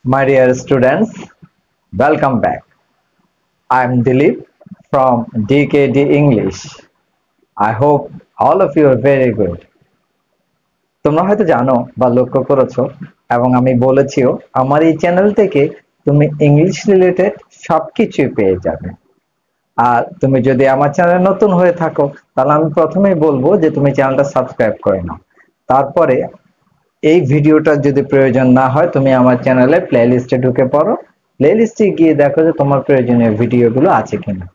My dear students, welcome back. I am Dilip from DKD English. I hope all of you are very good. তোমরা হয়তো জানো বা লক্ষ্য করেছো এবং আমি বলেছিও আমার এই চ্যানেল থেকে তুমি ইংলিশ রিলেটেড সবকিছুই পেয়ে যাবে। আর তুমি যদি আমার চ্যানেলে নতুন হয়ে থাকো তাহলে আমি প্রথমেই বলবো যে তুমি চ্যানেলটা সাবস্ক্রাইব করে নাও। তারপরে এই ভিডিওটার যদি প্রয়োজন না হয় তুমি আমার চ্যানেলে প্লেলিস্টে ঢুকে পড়ো, প্লেলিস্টে গিয়ে দেখো যে তোমার প্রয়োজনীয় ভিডিওগুলো আছে কিনা।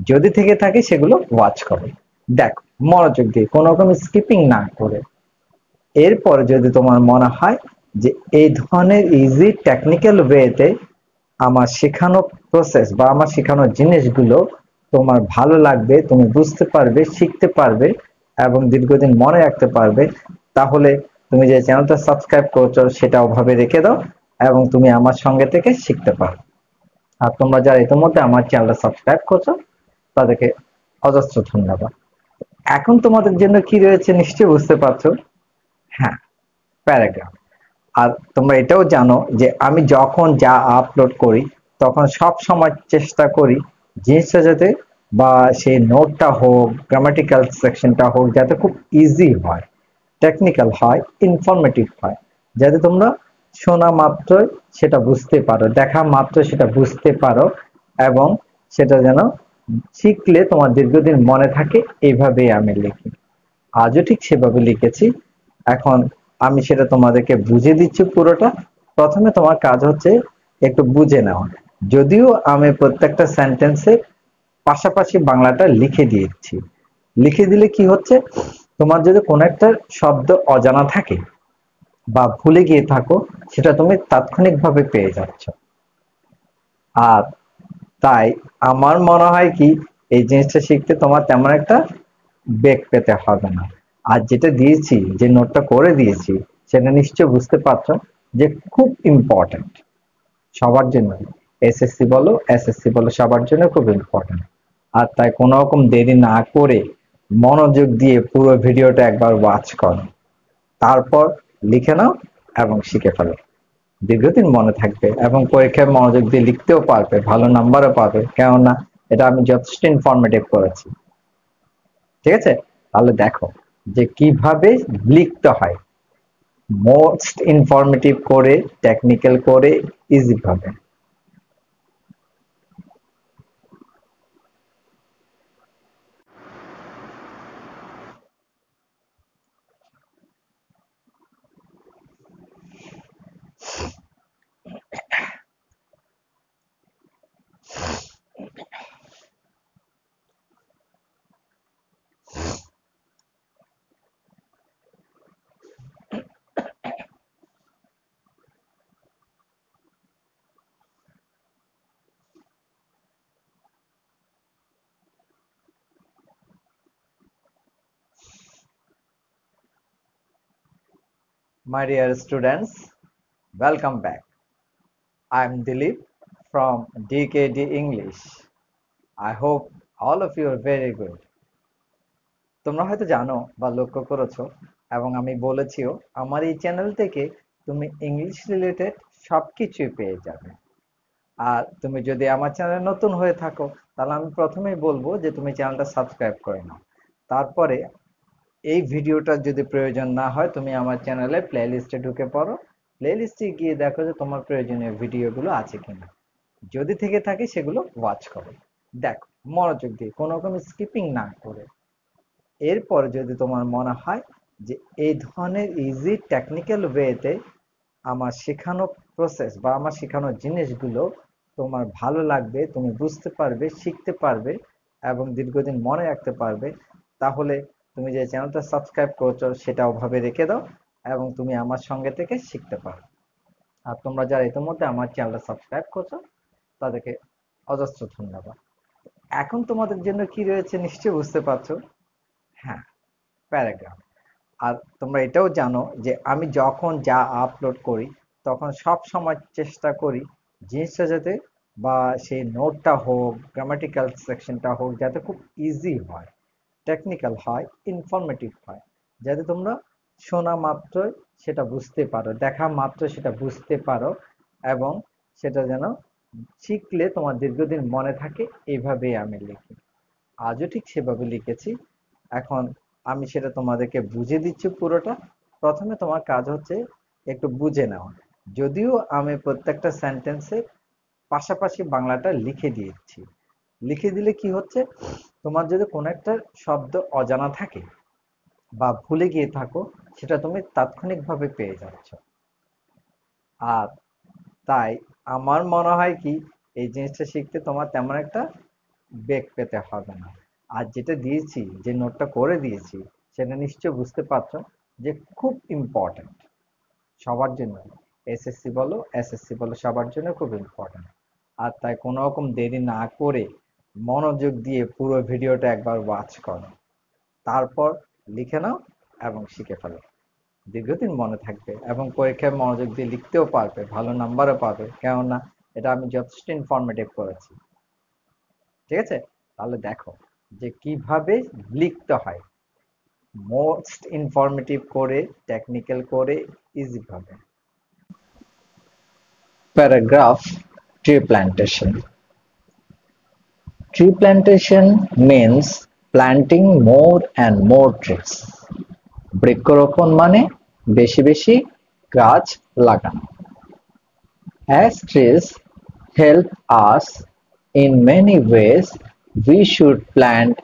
যদি থেকে থাকে সেগুলো ওয়াচ করো, দেখো মনোযোগ দিয়ে কোনো রকম স্কিপিং না করে। এরপর যদি তোমার মনে হয় যে এই ধরনের ইজি টেকনিক্যাল ওয়েতে আমার শেখানো প্রসেস বা আমার শেখানো জিনিসগুলো তোমার ভালো লাগবে, তুমি বুঝতে পারবে, শিখতে পারবে এবং দীর্ঘদিন মনে রাখতে পারবে, তাহলে তুমি যে চ্যানেলটা সাবস্ক্রাইব করছো সেটা ওভাবে রেখে দাও এবং তুমি আমার সঙ্গে থেকে শিখতে পারো। আর তোমরা যারা ইতিমধ্যে আমার চ্যানেলটা সাবস্ক্রাইব করছো তাদেরকে অজস্র ধন্যবাদ। এখন তোমাদের জন্য কি রয়েছে নিশ্চয়ই বুঝতে পারছো। হ্যাঁ, প্যারাগ্রাফ। আর তোমরা এটাও জানো যে আমি যখন যা আপলোড করি তখন সব সময় চেষ্টা করি জিনিসটা যাতে বা সেই নোটটা হোক, গ্রামাটিক্যাল সেকশনটা হোক, যাতে খুব ইজি হয়, টেকনিক্যাল হয়, ইনফরমেটিভ হয়, যাতে তোমরা শোনা মাত্রই সেটা বুঝতে পারো, দেখা মাত্র সেটা বুঝতে পারো এবং সেটা যেন শিখলে তোমার দীর্ঘদিন মনে থাকে। এইভাবেই আমি লিখি, আজও ঠিক সেভাবে লিখেছি। এখন আমি সেটা তোমাদেরকে বুঝিয়ে দিচ্ছি পুরোটা। প্রথমে তোমার কাজ হচ্ছে একটু বুঝে নেওয়া। যদিও আমি প্রত্যেকটা সেন্টেন্সে পাশাপাশি বাংলাটা লিখে দিয়েছি। লিখে দিলে কি হচ্ছে, তোমার যদি কোনো একটা শব্দ অজানা থাকে বা ভুলে গিয়ে থাকো সেটা তুমি তাৎক্ষণিকভাবে পেয়ে যাচ্ছ। আর তাই আমার মনে হয় কি, এই জিনিসটা শিখতে তোমার তেমন একটা বেগ পেতে হবে না। আর যেটা দিয়েছি, যে নোটটা করে দিয়েছি, সেটা নিশ্চয় বুঝতে পারছো যে খুব ইম্পর্টেন্ট সবার জন্য। এসএসসি বলো, এসএসসি বলো, সবার জন্য খুব ইম্পর্টেন্ট। আর তাই কোনো রকম দেরি না করে মনোযোগ দিয়ে পুরো ভিডিওটা একবার ওয়াচ করো, তারপর লিখে নাও এবং শিখে ফেলো। দীর্ঘদিন মনে থাকবে এবং পরীক্ষায় মনোযোগ দিয়ে লিখতেও পারবে, ভালো নাম্বারও পাবে, কেননা এটা আমি যথেষ্ট ইনফরমেটিভ করেছি। ঠিক আছে, তাহলে দেখো যে কিভাবে লিখতে হয় মোস্ট ইনফরমেটিভ করে, টেকনিক্যাল করে, ইজি ভাবে। My dear students, welcome back. I am Dilip from DKD English. I hope all of you are very good. তোমরা হয়তো জানো বা লক্ষ্য করেছো এবং আমি বলেছিও আমার এই চ্যানেল থেকে তুমি ইংলিশ রিলেটেড সবকিছুই পেয়ে যাবে। আর তুমি যদি আমার চ্যানেলে নতুন হয়ে থাকো তাহলে আমি প্রথমেই বলবো যে তুমি চ্যানেলটা সাবস্ক্রাইব করে নাও। তারপরে এই ভিডিওটার যদি প্রয়োজন না হয় তুমি আমার চ্যানেলে প্লেলিস্টে ঢুকে পড়ো, প্লেলিস্টে গিয়ে দেখো যে তোমার প্রয়োজনীয় ভিডিওগুলো আছে কিনা। যদি থেকে থাকে সেগুলো ওয়াচ করো, দেখো মনোযোগ দিয়ে কোনো রকম স্কিপিং না করে। এরপর যদি তোমার মনে হয় যে এই ধরনের ইজি টেকনিক্যাল ওয়েতে আমার শেখানো প্রসেস বা আমার শেখানো জিনিসগুলো তোমার ভালো লাগবে, তুমি বুঝতে পারবে, শিখতে পারবে এবং দীর্ঘদিন মনে রাখতে পারবে, তাহলে তুমি যে চ্যানেলটা সাবস্ক্রাইব করছো সেটা ওভাবে রেখে দাও এবং তুমি আমার সঙ্গে থেকে শিখতে পারো। আর তোমরা যারা ইতিমধ্যে আমার চ্যানেলটা সাবস্ক্রাইব করছো তাদেরকে অজস্র ধন্যবাদ। এখন তোমাদের জন্য কি রয়েছে নিশ্চয়ই বুঝতে পারছো। হ্যাঁ, প্যারাগ্রাফ। আর তোমরা এটাও জানো যে আমি যখন যা আপলোড করি তখন সব সময় চেষ্টা করি জিনিসটা যাতে বা সেই নোটটা হোক, গ্রামাটিক্যাল সেকশনটা হোক, যাতে খুব ইজি হয়, টেকনিক্যাল হয়, ইনফরমেটিভ হয়, যাতে তোমরা শোনা মাত্রই সেটা বুঝতে পারো, দেখা মাত্র সেটা বুঝতে পারো এবং সেটা যেন শিখলে তোমার দীর্ঘদিন মনে থাকে, এইভাবেই আমি লিখি। আজও ঠিক সেভাবে লিখেছি। এখন আমি সেটা তোমাদেরকে বুঝে দিচ্ছি পুরোটা। প্রথমে তোমার কাজ হচ্ছে একটু বুঝে নেওয়া। যদিও আমি প্রত্যেকটা সেন্টেন্সে পাশাপাশি বাংলাটা লিখে দিয়েছি। লিখে দিলে কি হচ্ছে, তোমার যদি কোনো একটা শব্দ অজানা থাকে বা ভুলে গিয়ে থাকো, সেটা তুমি তাৎক্ষণিকভাবে পেয়ে যাচ্ছ। আর তাই আমার মনে হয় কি, এই জিনিসটা শিখতে তোমার তেমন একটা বেগ পেতে হবে না। আর যেটা দিয়েছি, যে নোটটা করে দিয়েছি, সেটা নিশ্চয় বুঝতে পারছো যে খুব ইম্পর্ট্যান্ট সবার জন্য। এসএসসি বলো, এসএসসি বলো, সবার জন্য খুব ইম্পর্ট্যান্ট। আর তাই কোনো রকম দেরি না করে মনোযোগ দিয়ে পুরো ভিডিওটা একবার ওয়াচ করো, তারপর লিখে নাও এবং শিখে ফেলো। দীর্ঘদিন মনে থাকবে এবং পরীক্ষায় মনোযোগ দিয়ে লিখতেও পারবে, ভালো নাম্বারও পাবে, কেননা এটা আমি যথেষ্ট ইনফরমেটিভ করেছি। ঠিক আছে? তাহলে দেখো যে কিভাবে লিখতে হয়, মোস্ট ইনফরমেটিভ করে, টেকনিক্যাল করে, ইজি ভাবে। Paragraph: tree plantation. Tree plantation means planting more and more trees. বৃক্ষরোপণ মানে বেশি বেশি গাছ লাগানো। As trees help us in many ways, we should plant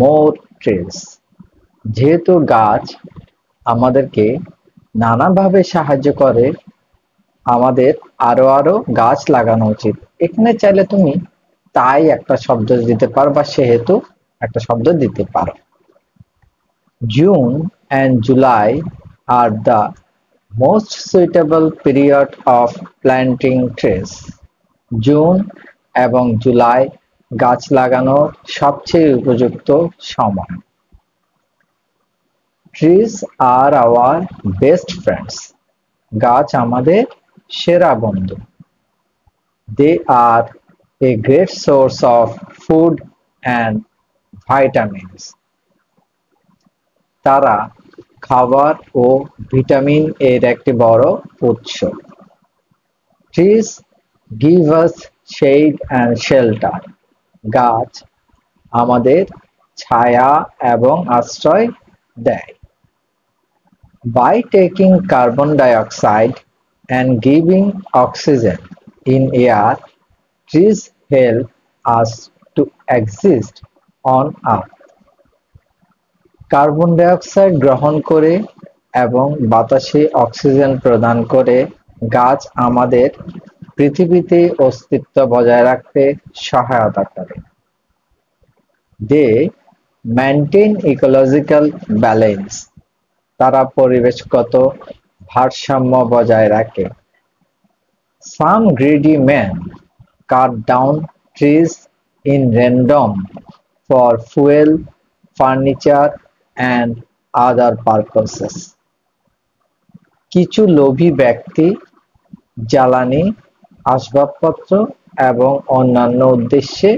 more trees. যেহেতু গাছ আমাদেরকে নানাভাবে সাহায্য করে, আমাদের আরো আরো গাছ লাগানো উচিত। এখানে চাইলে তুমি তাই একটা শব্দ দিতে পারো বা সেহেতু একটা শব্দ দিতে পারো। June and July are the most suitable period of planting trees. June এবং জুলাই গাছ লাগানোর সবচেয়ে উপযুক্ত সময়। Trees are our best friends. গাছ আমাদের সেরা বন্ধু। They are a great source of food and vitamins. তারা খাবার ও ভিটামিন এর একটি বড় উৎস। Trees give us shade and shelter. গাছ আমাদের ছায়া এবং আশ্রয় দেয়। By taking carbon dioxide and giving oxygen in air, trees help us to exist on Earth. Carbon dioxide গ্রহণ করে এবং বাতাসে অক্সিজেন প্রদান করে গাছ আমাদের পৃথিবীতে অস্তিত্ব বজায় রাখতে সহায়তা করে। They maintain ecological balance. তারা পরিবেশগত ভারসাম্য বজায় রাখে। Some greedy men cut down trees in random for fuel, furniture and other purposes. কিছু লোভী ব্যক্তি জ্বালানি, আসবাবপত্র এবং অন্যান্য উদ্দেশ্যে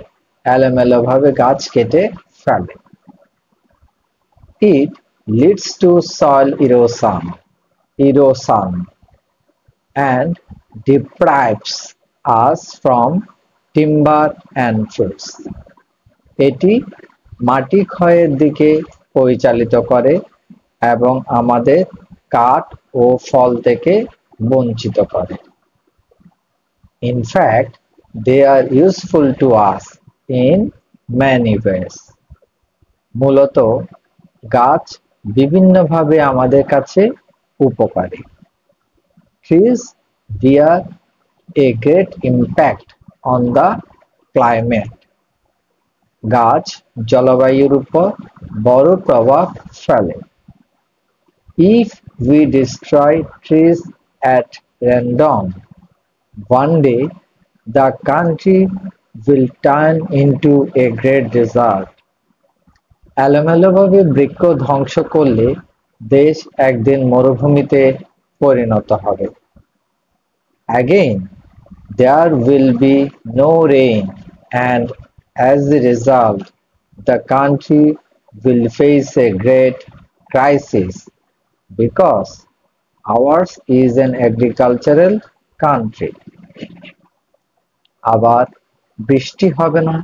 এলোমেলোভাবে গাছ কেটে ফেলে। It leads to soil erosion and deprives us from timber and fruits. এটি মাটি ক্ষয়ের দিকে পরিচালিত করে এবং আমাদের কাঠ ও ফল থেকে বঞ্চিত করে। In fact, they are useful to us in many ways. মূলত গাছ বিভিন্নভাবে আমাদের কাছে উপকারী। Trees bear a great impact on the climate. গাছ জলবায়ুর উপর বড় প্রভাব ফেলে। If we destroy trees at random, one day the country will turn into a great desert. এলোমেলোভাবে বৃক্ষ ধ্বংস করলে দেশ একদিন মরুভূমিতে পরিণত হবে। Again, there will be no rain, and as a result, the country will face a great crisis because ours is an agricultural country. আবার বৃষ্টি হবে না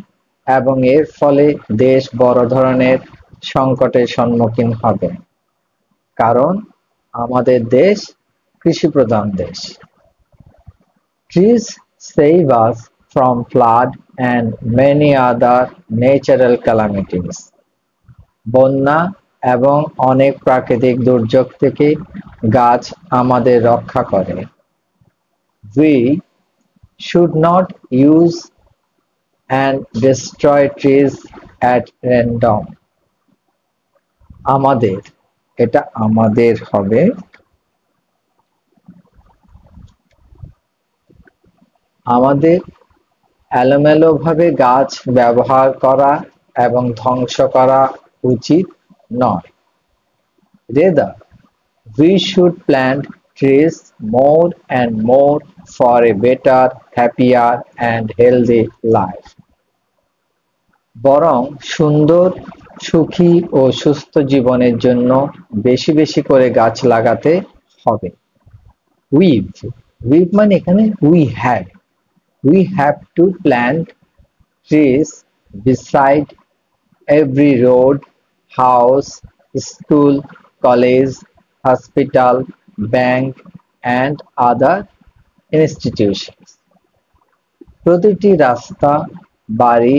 এবং এর ফলে দেশ বড় ধরনের সংকটের সম্মুখীন হবে, কারণ আমাদের দেশ কৃষিপ্রধান দেশ। Trees save us from flood and many other natural calamities. বন্যা এবং অনেক প্রাকৃতিক দুর্যোগ থেকে গাছ আমাদের রক্ষা করে। We should not use and destroy trees at random. আমাদের, এটা আমাদের হবে, আমাদের এলোমেলোভাবে গাছ ব্যবহার করা এবং ধ্বংস করা উচিত নয়। Rather, we should plant trees more and more for a better, happier and healthy life. বরং সুন্দর, সুখী ও সুস্থ জীবনের জন্য বেশি বেশি করে গাছ লাগাতে হবে। We've মানে এখানে we have to plant trees beside every road, house, school, college, hospital, bank and other institutions. প্রতিটি রাস্তা, বাড়ি,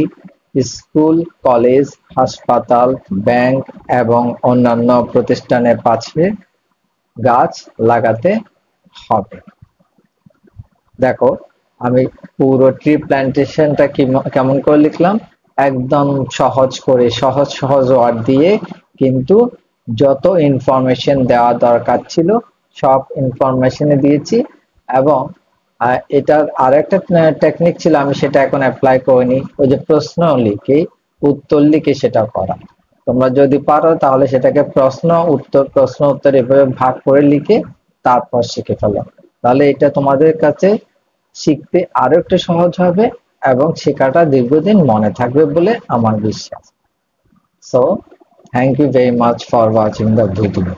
স্কুল, কলেজ, হাসপাতাল, ব্যাংক এবং অন্যান্য প্রতিষ্ঠানের পাশে গাছ লাগাতে হবে। দেখো, আমি পুরো ট্রি প্ল্যান্টেশনটা কেমন করে লিখলাম, একদম সহজ করে, সহজ ওয়ার্ড দিয়ে, কিন্তু যত ইনফরমেশন দেওয়া দরকার ছিল সব ইনফরমেশনে দিয়েছি। এবং এটার আরেকটা টেকনিক ছিল, আমি সেটা এখন অ্যাপ্লাই করিনি, ওই যে প্রশ্ন লিখে উত্তর লিখে সেটা করা। তোমরা যদি পারো তাহলে সেটাকে প্রশ্ন উত্তর এভাবে ভাগ করে লিখে তারপর শিখে ফেলো, তাহলে এটা তোমাদের কাছে শিখতে আরো একটু সহজ হবে এবং শেখাটা দীর্ঘদিন মনে থাকবে বলে আমার বিশ্বাস। So, thank you very much for watching the video.